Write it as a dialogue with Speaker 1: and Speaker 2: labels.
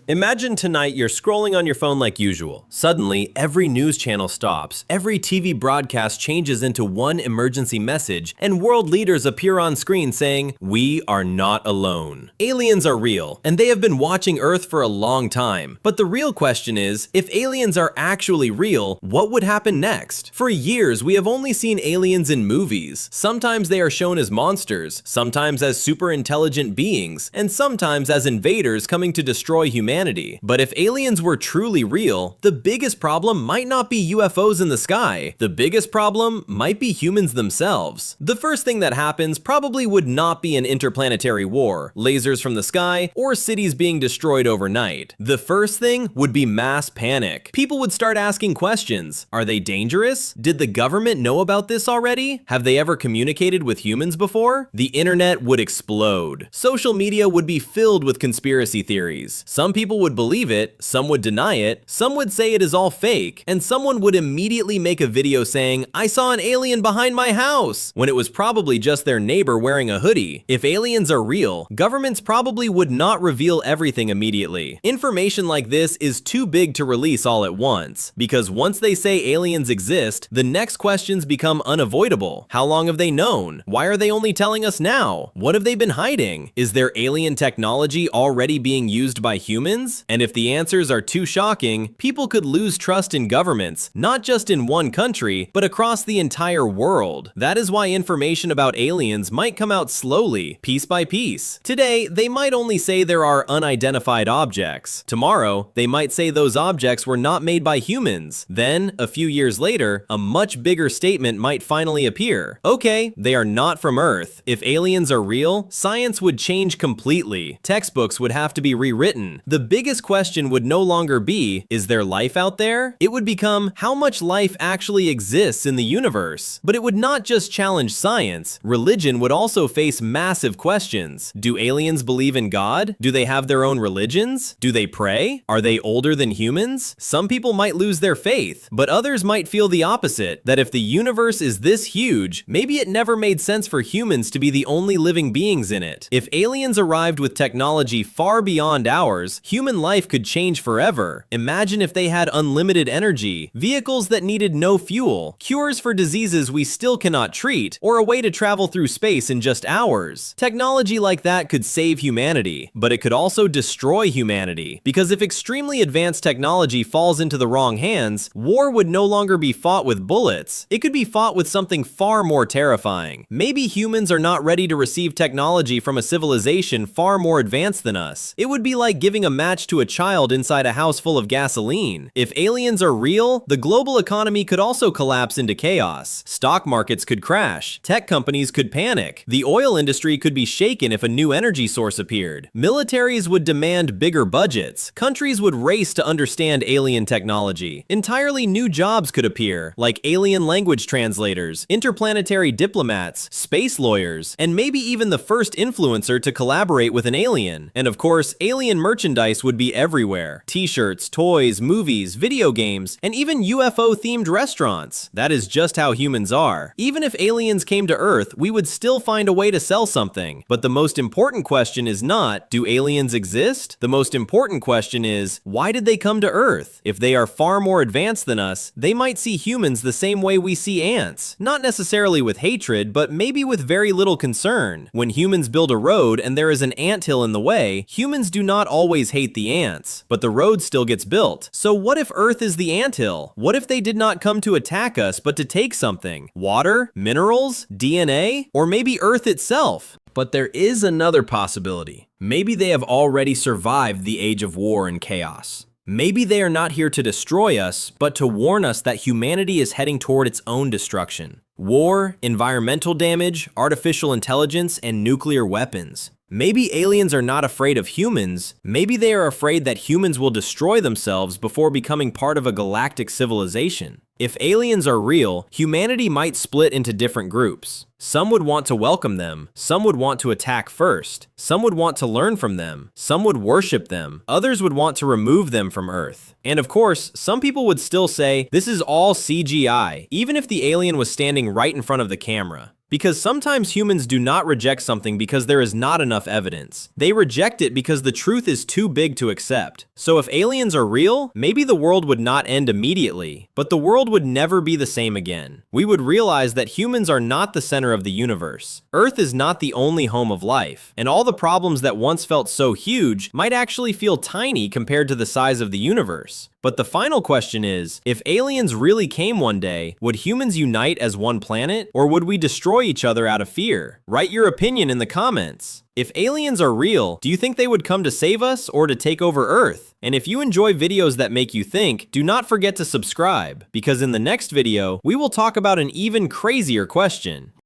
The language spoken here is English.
Speaker 1: Imagine tonight you're scrolling on your phone like usual. Suddenly, every news channel stops, every TV broadcast changes into one emergency message, and world leaders appear on screen saying, "We are not alone." Aliens are real, and they have been watching Earth for a long time. But the real question is, if aliens are actually real, what would happen next? For years, we have only seen aliens in movies. Sometimes they are shown as monsters, sometimes as super intelligent beings, and sometimes as invaders coming to destroy humanity. But if aliens were truly real, the biggest problem might not be UFOs in the sky. The biggest problem might be humans themselves. The first thing that happens probably would not be an interplanetary war, lasers from the sky, or cities being destroyed overnight. The first thing would be mass panic. People would start asking questions. Are they dangerous? Did the government know about this already? Have they ever communicated with humans before? The internet would explode. Social media would be filled with conspiracy theories. Some people would believe it, some would deny it, some would say it is all fake, and someone would immediately make a video saying, "I saw an alien behind my house," when it was probably just their neighbor wearing a hoodie. If aliens are real, governments probably would not reveal everything immediately. Information like this is too big to release all at once, because once they say aliens exist, the next questions become unavoidable. How long have they known? Why are they only telling us now? What have they been hiding? Is their alien technology already being used by humans? And if the answers are too shocking, people could lose trust in governments, not just in one country, but across the entire world. That is why information about aliens might come out slowly, piece by piece. Today, they might only say there are unidentified objects. Tomorrow, they might say those objects were not made by humans. Then, a few years later, a much bigger statement might finally appear. Okay, they are not from Earth. If aliens are real, science would change completely. Textbooks would have to be rewritten. The biggest question would no longer be, is there life out there? It would become, how much life actually exists in the universe? But it would not just challenge science. Religion would also face massive questions. Do aliens believe in God? Do they have their own religions? Do they pray? Are they older than humans? Some people might lose their faith, but others might feel the opposite, that if the universe is this huge, maybe it never made sense for humans to be the only living beings in it. If aliens arrived with technology far beyond ours, human life could change forever. Imagine if they had unlimited energy, vehicles that needed no fuel, cures for diseases we still cannot treat, or a way to travel through space in just hours. Technology like that could save humanity, but it could also destroy humanity, because if extremely advanced technology falls into the wrong hands, war would no longer be fought with bullets. It could be fought with something far more terrifying. Maybe humans are not ready to receive technology from a civilization far more advanced than us. It would be like giving a match to a child inside a house full of gasoline. If aliens are real, the global economy could also collapse into chaos. Stock markets could crash. Tech companies could panic. The oil industry could be shaken if a new energy source appeared. Militaries would demand bigger budgets. Countries would race to understand alien technology. Entirely new jobs could appear, like alien language translators, interplanetary diplomats, space lawyers, and maybe even the first influencer to collaborate with an alien. And of course, alien merchandise would be everywhere. T-shirts, toys, movies, video games, and even UFO-themed restaurants. That is just how humans are. Even if aliens came to Earth, we would still find a way to sell something. But the most important question is not, do aliens exist? The most important question is, why did they come to Earth? If they are far more advanced than us, they might see humans the same way we see ants. Not necessarily with hatred, but maybe with very little concern. When humans build a road and there is an anthill in the way, humans do not always hate the ants, but the road still gets built. So what if Earth is the anthill? What if they did not come to attack us, but to take something? Water? Minerals? DNA? Or maybe Earth itself? But there is another possibility. Maybe they have already survived the age of war and chaos. Maybe they are not here to destroy us, but to warn us that humanity is heading toward its own destruction. War, environmental damage, artificial intelligence, and nuclear weapons. Maybe aliens are not afraid of humans. Maybe they are afraid that humans will destroy themselves before becoming part of a galactic civilization. If aliens are real, humanity might split into different groups. Some would want to welcome them, some would want to attack first, some would want to learn from them, some would worship them, others would want to remove them from Earth. And of course, some people would still say, this is all CGI, even if the alien was standing right in front of the camera. Because sometimes humans do not reject something because there is not enough evidence. They reject it because the truth is too big to accept. So if aliens are real, maybe the world would not end immediately, but the world would never be the same again. We would realize that humans are not the center of the universe. Earth is not the only home of life, and all the problems that once felt so huge might actually feel tiny compared to the size of the universe. But the final question is, if aliens really came one day, would humans unite as one planet, or would we destroy each other out of fear? Write your opinion in the comments. If aliens are real, do you think they would come to save us or to take over Earth? And if you enjoy videos that make you think, do not forget to subscribe, because in the next video, we will talk about an even crazier question.